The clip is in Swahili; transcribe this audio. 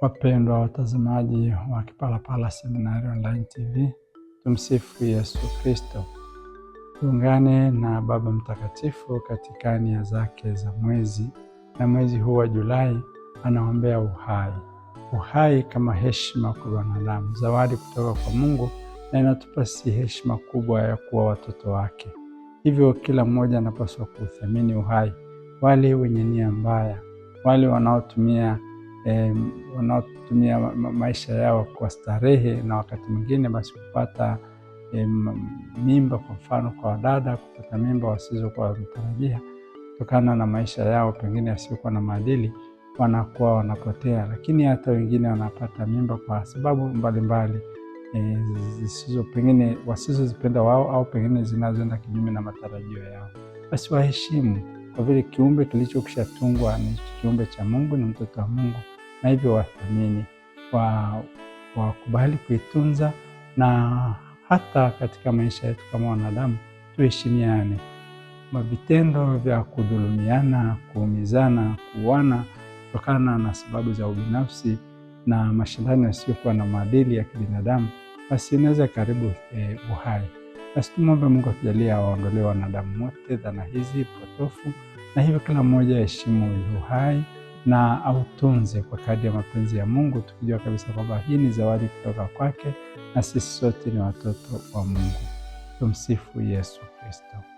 Wapendwa watazamaji wa Kipalapala Seminari Online TV, tumsifu Yesu Kristo. Tuungane na Baba Mtakatifu katika nia zake za mwezi, na mwezi huu wa Julai anaombea uhai. Uhai kama heshima kwa wanadamu, zawadi kutoka kwa Mungu, na inatupa si heshima kubwa ya kuwa watoto wake. Hivyo kila mmoja anapaswa kuthamini uhai. Wale wenye nia mbaya, wale wanaotumia maisha yao kwa starehe, na wakati mwingine basi kupata mimba, kwa mfano kwa wadada kupata mimba wasizokuwa wametarajia kutokana na maisha yao pengine yasiokuwa na maadili, wanakuwa wanapotea. Lakini hata wengine wanapata mimba kwa sababu mbalimbali zisizo pengine wasizozipenda wao, au pengine zinazoenda kinyume na matarajio yao. Basi waheshimu, kwa vile kiumbe kilichokishatungwa ni kiumbe cha Mungu, ni mtoto wa Mungu, na hivyo wathamini, wakubali kuitunza. Na hata katika maisha yetu kama wanadamu tuheshimiane. Vitendo vya kudhulumiana, kuumizana, kuuana kutokana na sababu za ubinafsi na mashindano yasiyokuwa na maadili ya kibinadamu, basi inaweza karibu uhai. Basi tumwombe Mungu atujalie awaondolee wanadamu wote dhana hizi potofu, na hivyo kila mmoja aheshimu uhai na autunze kwa kadri ya mapenzi ya Mungu, tukijua kabisa kwamba hii ni zawadi kutoka kwake na sisi sote ni watoto wa Mungu. Tumsifu Yesu Kristo.